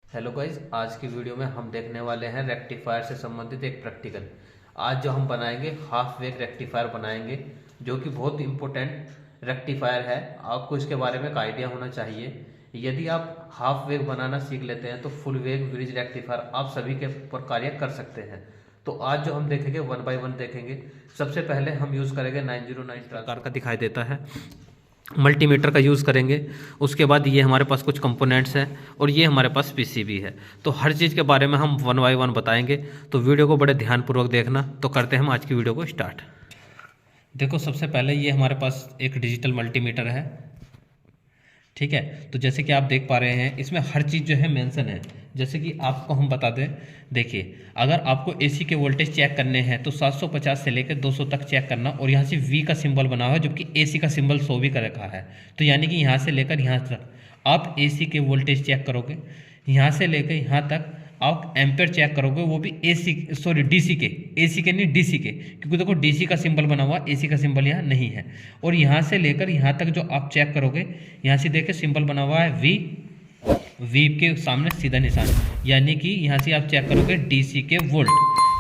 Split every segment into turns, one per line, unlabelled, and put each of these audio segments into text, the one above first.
Hello guys, आज की video में हम देखने वाले हैं रेक्टिफायर से संबंधित एक प्रैक्टिकल। आज जो हम बनाएंगे हाफ वेव रेक्टिफायर बनाएंगे, जो कि बहुत इंपॉर्टेंट रेक्टिफायर है। आपको इसके बारे में एक आइडिया होना चाहिए। यदि आप हाफ वेव बनाना सीख लेते हैं तो फुल वेव ब्रिज रेक्टिफायर आप सभी के ऊपर कार्य कर सकते हैं। तो आज जो हम देखेंगे वन बाय वन देखेंगे। सबसे पहले हम यूज़ करेंगे 909 प्रकार का दिखाई देता है मल्टीमीटर का यूज़ करेंगे। उसके बाद ये हमारे पास कुछ कंपोनेंट्स हैं और ये हमारे पास पीसीबी है। तो हर चीज़ के बारे में हम वन बाय वन बताएंगे, तो वीडियो को बड़े ध्यानपूर्वक देखना। तो करते हैं हम आज की वीडियो को स्टार्ट। देखो, सबसे पहले ये हमारे पास एक डिजिटल मल्टीमीटर है, ठीक है। तो जैसे कि आप देख पा रहे हैं, इसमें हर चीज़ जो है मेंशन है। जैसे कि आपको हम बता दें, देखिए, अगर आपको एसी के वोल्टेज चेक करने हैं तो 750 से लेकर 200 तक चेक करना, और यहाँ से वी का सिंबल बना हुआ है, जबकि एसी का सिंबल शो भी कर रखा है। तो यानी कि यहाँ से लेकर यहाँ तक आप एसी के वोल्टेज चेक करोगे, यहाँ से लेकर यहाँ तक आप एम्पेयर चेक करोगे, वो भी डीसी के नहीं, डीसी के, क्योंकि देखो डीसी का सिंबल बना हुआ, एसी का सिंबल यहाँ नहीं है। और यहाँ से लेकर यहाँ तक जो आप चेक करोगे, यहाँ से देखिए सिंबल बना हुआ है वी के सामने सीधा निशान, यानी कि यहाँ से आप चेक करोगे डीसी के वोल्ट,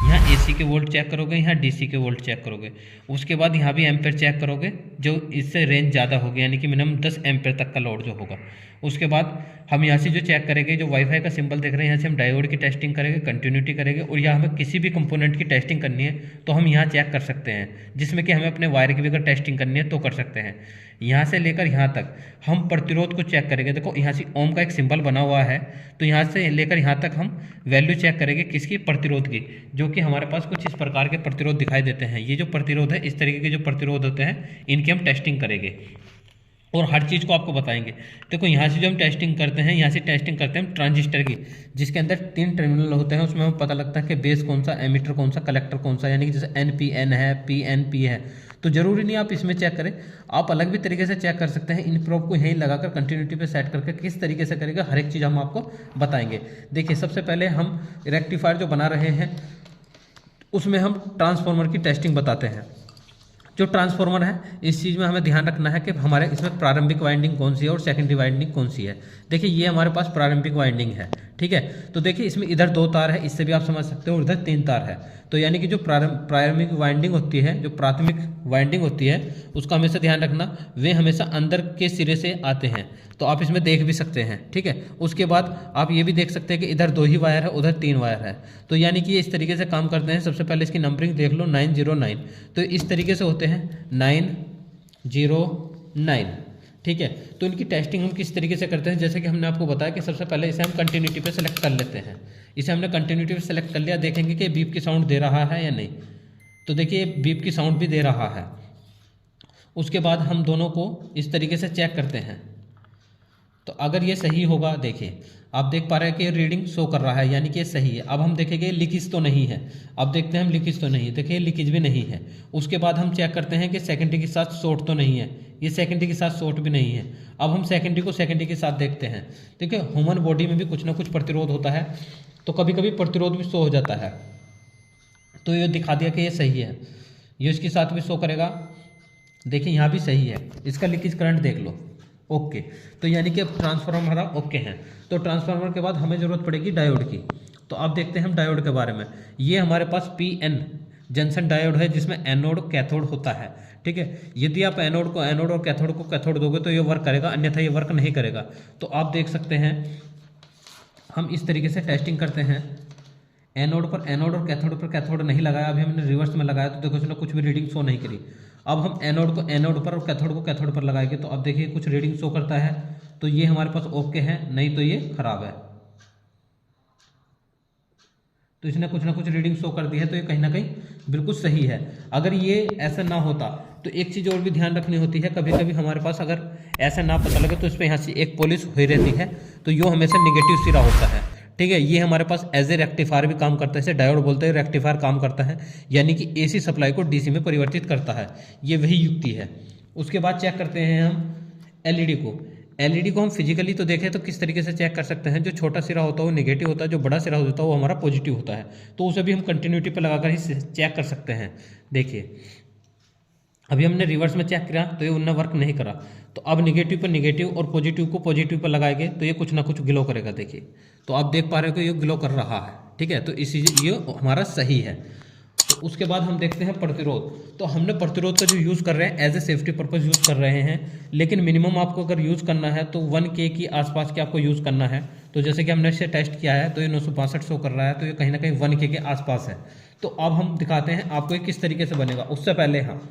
यहाँ एसी के वोल्ट चेक करोगे, यहाँ डीसी के वोल्ट चेक करोगे। उसके बाद यहाँ भी एम्पेयर चेक करोगे, जो इससे रेंज ज़्यादा होगी, यानी कि मिनिमम 10 एम्पेयर तक का लोड जो होगा। उसके बाद हम यहाँ से जो चेक करेंगे, जो वाईफाई का सिंबल देख रहे हैं, यहाँ से हम डायोड की टेस्टिंग करेंगे, कंटिन्यूटी करेंगे, और यहाँ हमें किसी भी कंपोनेंट की टेस्टिंग करनी है तो हम यहाँ चेक कर सकते हैं। जिसमें कि हमें अपने वायर की भी अगर टेस्टिंग करनी है तो कर सकते हैं। यहाँ से लेकर यहाँ तक हम प्रतिरोध को चेक करेंगे। देखो, यहाँ से ओम का एक सिंबल बना हुआ है, तो यहाँ से लेकर यहाँ तक हम वैल्यू चेक करेंगे किसकी, प्रतिरोध की, जो कि हमारे पास कुछ इस प्रकार के प्रतिरोध दिखाई देते हैं। ये जो प्रतिरोध है, इस तरीके के जो प्रतिरोध होते हैं, इनकी हम टेस्टिंग करेंगे और हर चीज़ को आपको बताएंगे। देखो, यहाँ से जो हम टेस्टिंग करते हैं, यहाँ से टेस्टिंग करते हैं हम ट्रांजिस्टर की, जिसके अंदर 3 टर्मिनल होते हैं। उसमें हमें पता लगता है कि बेस कौन सा, एमीटर कौन सा, कलेक्टर कौन सा, यानी कि जैसे NPN है, PNP है। तो जरूरी नहीं आप इसमें चेक करें, आप अलग भी तरीके से चेक कर सकते हैं। इन प्रोब को यहीं लगाकर कंटिन्यूटी पे सेट करके किस तरीके से करेगा, हर एक चीज़ हम आपको बताएंगे। देखिए, सबसे पहले हम रेक्टिफायर जो बना रहे हैं उसमें हम ट्रांसफार्मर की टेस्टिंग बताते हैं। जो ट्रांसफार्मर है, इस चीज़ में हमें ध्यान रखना है कि हमारे इसमें प्रारंभिक वाइंडिंग कौन सी है और सेकेंडरी वाइंडिंग कौन सी है। देखिए, ये हमारे पास प्रारंभिक वाइंडिंग है, ठीक है। तो देखिए, इसमें इधर 2 तार है, इससे भी आप समझ सकते हो, और इधर 3 तार है। तो यानी कि जो प्रारंभिक वाइंडिंग होती है, जो प्राथमिक वाइंडिंग होती है, उसका हमेशा ध्यान रखना, वे हमेशा अंदर के सिरे से आते हैं। तो आप इसमें देख भी सकते हैं, ठीक है। उसके बाद आप ये भी देख सकते हैं कि इधर 2 ही वायर है, उधर 3 वायर है। तो यानी कि ये इस तरीके से काम करते हैं। सबसे पहले इसकी नंबरिंग देख लो, 909। तो इस तरीके से होते हैं 909, ठीक है। तो इनकी टेस्टिंग हम किस तरीके से करते हैं, जैसे कि हमने आपको बताया कि सबसे पहले इसे हम कंटिन्यूटी पे सेलेक्ट कर लेते हैं। इसे हमने कंटिन्यूटी पे सेलेक्ट कर लिया, देखेंगे कि बीप की साउंड दे रहा है या नहीं। तो देखिए, बीप की साउंड भी दे रहा है। उसके बाद हम दोनों को इस तरीके से चेक करते हैं। तो अगर ये सही होगा, देखिए आप देख पा रहे हैं कि रीडिंग शो कर रहा है, यानी कि ये सही है। अब हम देखेंगे लीकेज तो नहीं है। अब देखते हैं हम लीकेज तो नहीं, देखिए लीकेज भी नहीं है। उसके बाद हम चेक करते हैं कि सेकेंडरी के साथ शॉर्ट तो नहीं है, ये सेकेंडरी के साथ शॉर्ट भी नहीं है। अब हम सेकेंडरी को सेकेंडरी के साथ देखते हैं। देखिए, ह्यूमन बॉडी में भी कुछ ना कुछ प्रतिरोध होता है, तो कभी कभी प्रतिरोध भी शो हो जाता है। तो ये दिखा दिया कि ये सही है, ये इसके साथ भी शो करेगा। देखिए, यहाँ भी सही है, इसका लीकेज करंट देख लो, ओके। तो यानी कि अब ट्रांसफार्मर हमारा ओके है। तो ट्रांसफार्मर के बाद हमें ज़रूरत पड़ेगी डायोड की। तो अब देखते हैं हम डायोड के बारे में। ये हमारे पास PN जंक्शन डायोड है, जिसमें एनोड कैथोड होता है, ठीक है। यदि आप एनोड को एनोड और कैथोड को कैथोड दोगे तो ये वर्क करेगा, अन्यथा ये वर्क नहीं करेगा। तो आप देख सकते हैं, हम इस तरीके से टेस्टिंग करते हैं। एनोड पर एनोड और कैथोड पर कैथोड नहीं लगाया, अभी हमने रिवर्स में लगाया, तो देखो इसने कुछ भी रीडिंग शो नहीं करी। अब हम एनोड को एनोड पर और कैथोड को कैथोड पर लगाएंगे, तो अब देखिए कुछ रीडिंग शो करता है। तो ये हमारे पास ओके है, नहीं तो ये खराब है। तो इसने कुछ ना कुछ रीडिंग शो कर दी है, तो ये कहीं ना कहीं बिल्कुल सही है। अगर ये ऐसा ना होता तो एक चीज़ और भी ध्यान रखनी होती है, कभी कभी हमारे पास अगर ऐसा ना पता लगे तो इस पर यहाँ से एक पॉलिश हुई रहती है, तो ये हमेशा निगेटिव सिरा होता है, ठीक है। ये हमारे पास एज ए रेक्टिफायर भी काम करता है, इसे डायोड बोलते हैं, रेक्टिफायर काम करता है, यानी कि AC सप्लाई को DC में परिवर्तित करता है। ये वही युक्ति है। उसके बाद चेक करते हैं हम LED को। LED को हम फिजिकली तो देखें तो किस तरीके से चेक कर सकते हैं। जो छोटा सिरा होता है वो नेगेटिव होता है, जो बड़ा सिरा होता है वो हमारा पॉजिटिव होता है। तो उसे भी हम कंटिन्यूटी पर लगाकर ही चेक कर सकते हैं। देखिए, अभी हमने रिवर्स में चेक किया तो ये उनने वर्क नहीं करा। तो अब निगेटिव पर निगेटिव और पॉजिटिव को पॉजिटिव पर लगाएंगे तो ये कुछ ना कुछ ग्लो करेगा। देखिए तो आप देख पा रहे हो कि ये ग्लो कर रहा है, ठीक है। तो इसी ये हमारा सही है। तो उसके बाद हम देखते हैं प्रतिरोध। तो हमने प्रतिरोध का जो यूज़ कर रहे हैं as a safety purpose use कर रहे हैं, लेकिन मिनिमम आपको अगर यूज़ करना है तो 1K की आसपास के आपको यूज़ करना है। तो जैसे कि हमने इसे टेस्ट किया है तो ये 962 शो कर रहा है, तो ये कहीं ना कहीं 1K के आसपास है। तो अब हम दिखाते हैं आपको ये किस तरीके से बनेगा। उससे पहले हाँ,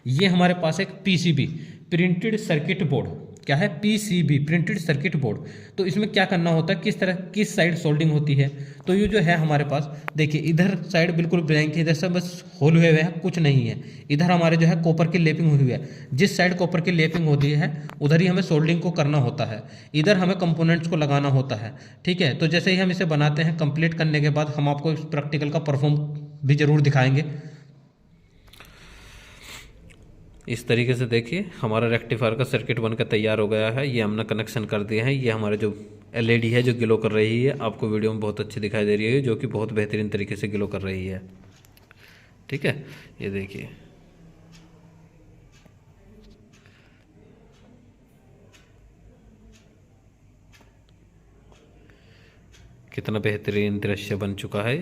ये हमारे पास एक पीसीबी प्रिंटेड सर्किट बोर्ड, क्या है पीसीबी प्रिंटेड सर्किट बोर्ड। तो इसमें क्या करना होता है, किस तरह किस साइड सोल्डिंग होती है। तो ये जो है हमारे पास देखिए इधर साइड बिल्कुल ब्लैंक है, इधर से बस होल हुए हुए हैं, कुछ नहीं है। इधर हमारे जो है कॉपर की लेपिंग हुई है, जिस साइड कॉपर की लेपिंग होती है उधर ही हमें सोल्डिंग को करना होता है, इधर हमें कंपोनेंट्स को लगाना होता है, ठीक है। तो जैसे ही हम इसे बनाते हैं कंप्लीट करने के बाद हम आपको इस प्रैक्टिकल का परफॉर्म भी जरूर दिखाएंगे। इस तरीके से देखिए हमारा रेक्टिफायर का सर्किट बनकर तैयार हो गया है। ये हमने कनेक्शन कर दिया है। ये हमारे जो एलईडी है जो ग्लो कर रही है, आपको वीडियो में बहुत अच्छी दिखाई दे रही है, जो कि बहुत बेहतरीन तरीके से ग्लो कर रही है, ठीक है। ये देखिए कितना बेहतरीन दृश्य बन चुका है।